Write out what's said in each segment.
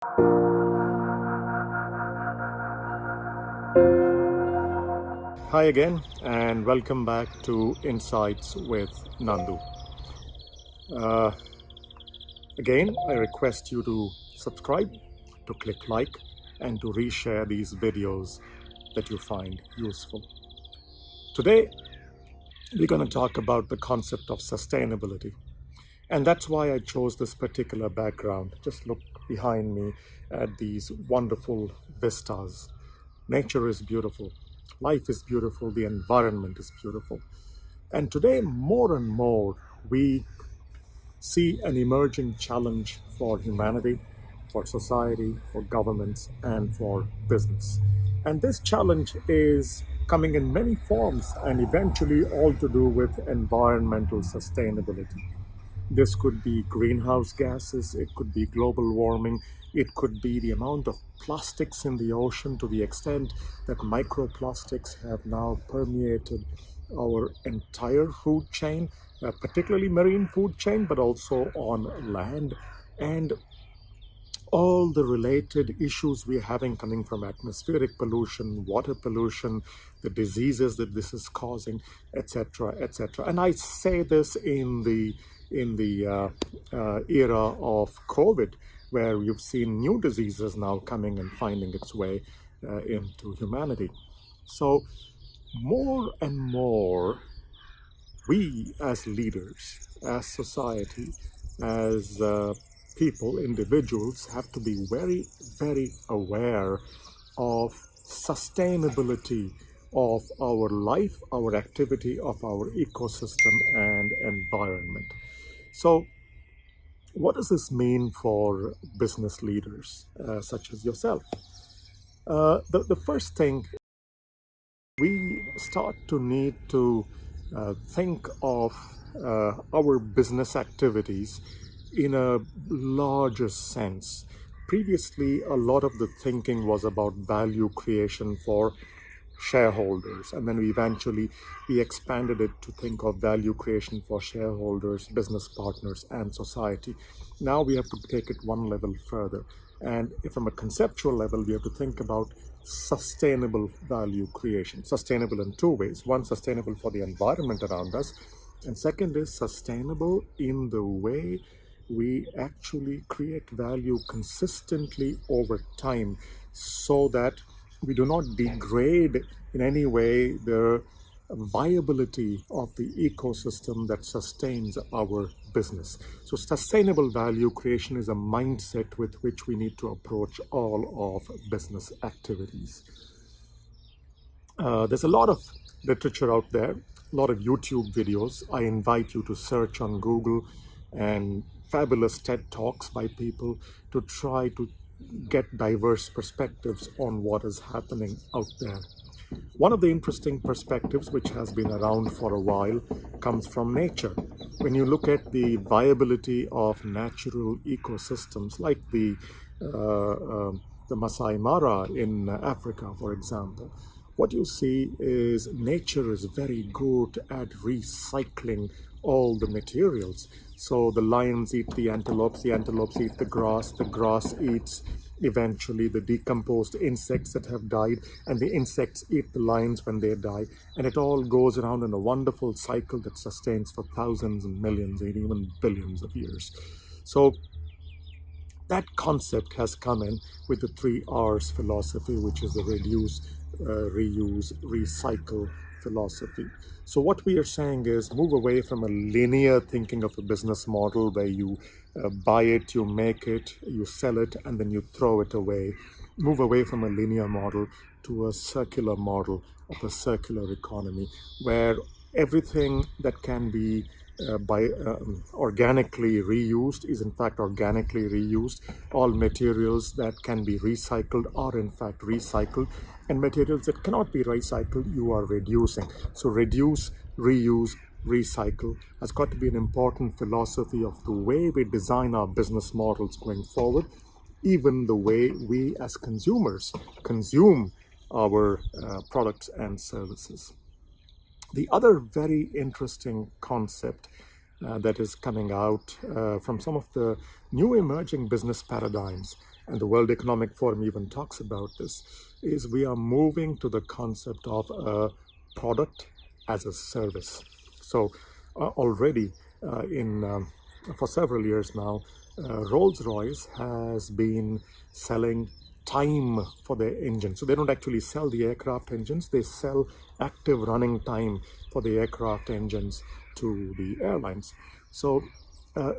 Hi again, and welcome back to Insights with Nandu. Uh, Again, I request you to subscribe, to click like, and to reshare these videos that you find useful. Today, we're going to talk about the concept of sustainability. And that's why I chose this particular background. Just look behind me at these wonderful vistas. Nature is beautiful. Life is beautiful. The environment is beautiful. And today, more and more, we see an emerging challenge for humanity, for society, for governments, and for business. And this challenge is coming in many forms and eventually all to do with environmental sustainability. This could be greenhouse gases, it could be global warming, it could be the amount of plastics in the ocean to the extent that microplastics have now permeated our entire food chain, particularly marine food chain, but also on land. And all the related issues we're having coming from atmospheric pollution, water pollution, the diseases that this is causing, etc., etc. And I say this in the era of COVID, where you've seen new diseases now coming and finding its way into humanity. So more and more, we as leaders, as society, as people, individuals, have to be very, very aware of sustainability of our life, our activity, of our ecosystem and environment. So, what does this mean for business leaders such as yourself? The first thing, we start to need to think of our business activities in a larger sense. Previously, a lot of the thinking was about value creation for shareholders, and then we expanded it to think of value creation for shareholders, business partners, and society. Now we have to take it one level further, and from a conceptual level, we have to think about sustainable value creation. Sustainable in two ways: one, sustainable for the environment around us, and second is sustainable in the way we actually create value consistently over time, so that we do not degrade in any way the viability of the ecosystem that sustains our business. So sustainable value creation is a mindset with which we need to approach all of business activities. There's a lot of literature out there, a lot of YouTube videos. I invite you to search on Google, and fabulous TED Talks by people to try to get diverse perspectives on what is happening out there. One of the interesting perspectives, which has been around for a while, comes from nature. When you look at the viability of natural ecosystems like the Masai Mara in Africa, for example, what you see is nature is very good at recycling all the materials. So the lions eat the antelopes eat the grass eats eventually the decomposed insects that have died, and the insects eat the lions when they die. And it all goes around in a wonderful cycle that sustains for thousands and millions and even billions of years. So that concept has come in with the 3 R's philosophy, which is the reduce, reuse, recycle philosophy. So what we are saying is move away from a linear thinking of a business model where you buy it, you make it, you sell it, and then you throw it away. Move away from a linear model to a circular model of a circular economy where everything that can be organically reused is in fact organically reused. All materials that can be recycled are in fact recycled, and materials that cannot be recycled, you are reducing. So reduce, reuse, recycle has got to be an important philosophy of the way we design our business models going forward, even the way we as consumers consume our products and services. The other very interesting concept that is coming out from some of the new emerging business paradigms and the World Economic Forum even talks about this, is we are moving to the concept of a product as a service. So already for several years now, Rolls-Royce has been selling time for their engines. So they don't actually sell the aircraft engines, they sell active running time for the aircraft engines to the airlines. So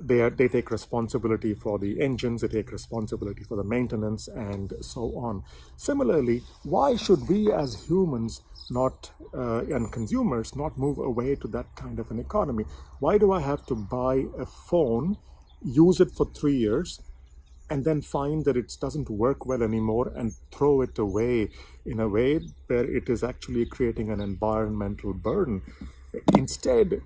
they take responsibility for the engines, they take responsibility for the maintenance, and so on. Similarly, why should we as humans not and consumers not move away to that kind of an economy? Why do I have to buy a phone, use it for 3 years, and then find that it doesn't work well anymore and throw it away in a way where it is actually creating an environmental burden? Instead,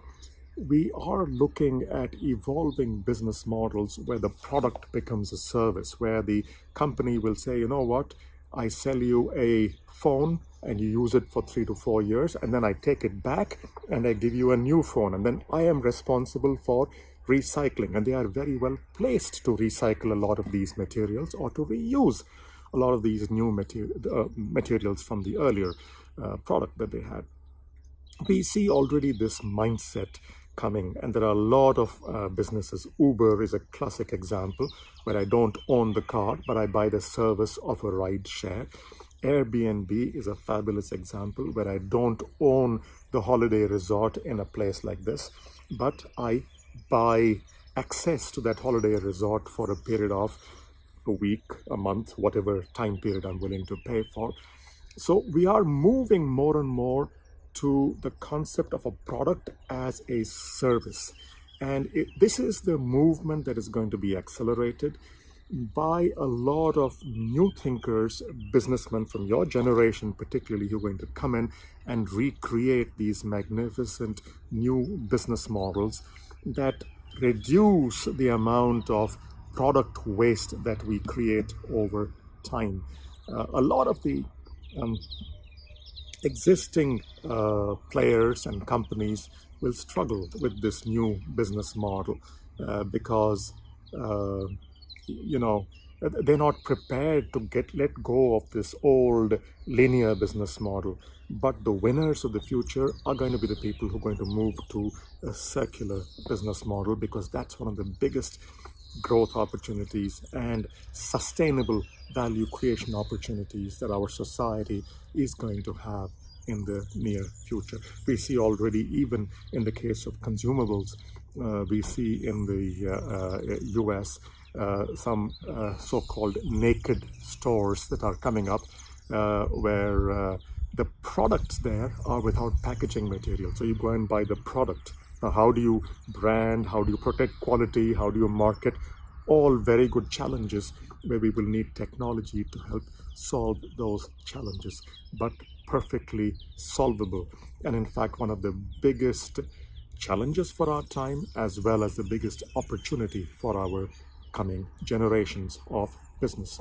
we are looking at evolving business models where the product becomes a service, where the company will say, you know what, I sell you a phone and you use it for 3 to 4 years, and then I take it back and I give you a new phone, and then I am responsible for recycling. And they are very well placed to recycle a lot of these materials or to reuse a lot of these new materials from the earlier product that they had. We see already this mindset coming, and there are a lot of businesses. Uber is a classic example where I don't own the car, but I buy the service of a ride share. Airbnb is a fabulous example where I don't own the holiday resort in a place like this, but I buy access to that holiday resort for a period of a week, a month, whatever time period I'm willing to pay for. So we are moving more and more to the concept of a product as a service. And this is the movement that is going to be accelerated by a lot of new thinkers, businessmen from your generation particularly, who are going to come in and recreate these magnificent new business models that reduce the amount of product waste that we create over time. A lot of the existing players and companies will struggle with this new business model because they're not prepared to let go of this old linear business model. But the winners of the future are going to be the people who are going to move to a circular business model, because that's one of the biggest growth opportunities and sustainable value creation opportunities that our society is going to have in the near future. We see already, even in the case of consumables, we see in the US some so-called naked stores that are coming up where the products there are without packaging material. So you go and buy the product. Now, how do you brand? How do you protect quality? How do you market? All very good challenges where we will need technology to help solve those challenges, but perfectly solvable. And in fact, one of the biggest challenges for our time, as well as the biggest opportunity for our coming generations of business.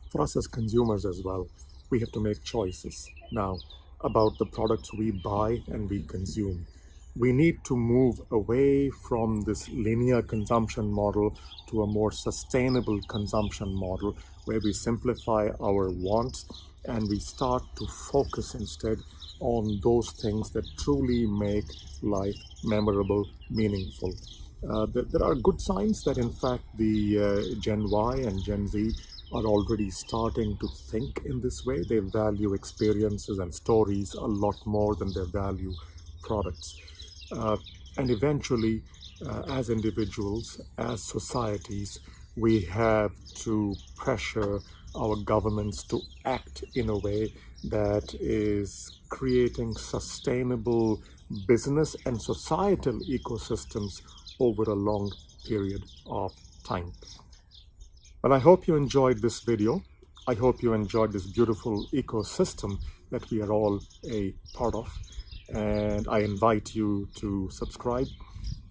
For us as consumers as well, we have to make choices now about the products we buy and we consume. We need to move away from this linear consumption model to a more sustainable consumption model where we simplify our wants and we start to focus instead on those things that truly make life memorable, meaningful. There are good signs that in fact the Gen Y and Gen Z are already starting to think in this way. They value experiences and stories a lot more than they value products. And eventually, as individuals, as societies, we have to pressure our governments to act in a way that is creating sustainable business and societal ecosystems over a long period of time. Well, I hope you enjoyed this video. I hope you enjoyed this beautiful ecosystem that we are all a part of. And I invite you to subscribe,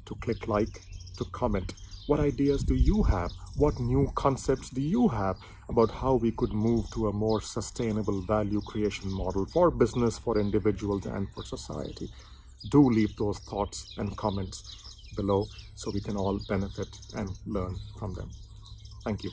to click like, to comment. What ideas do you have? What new concepts do you have about how we could move to a more sustainable value creation model for business, for individuals, and for society? Do leave those thoughts and comments below so we can all benefit and learn from them. Thank you.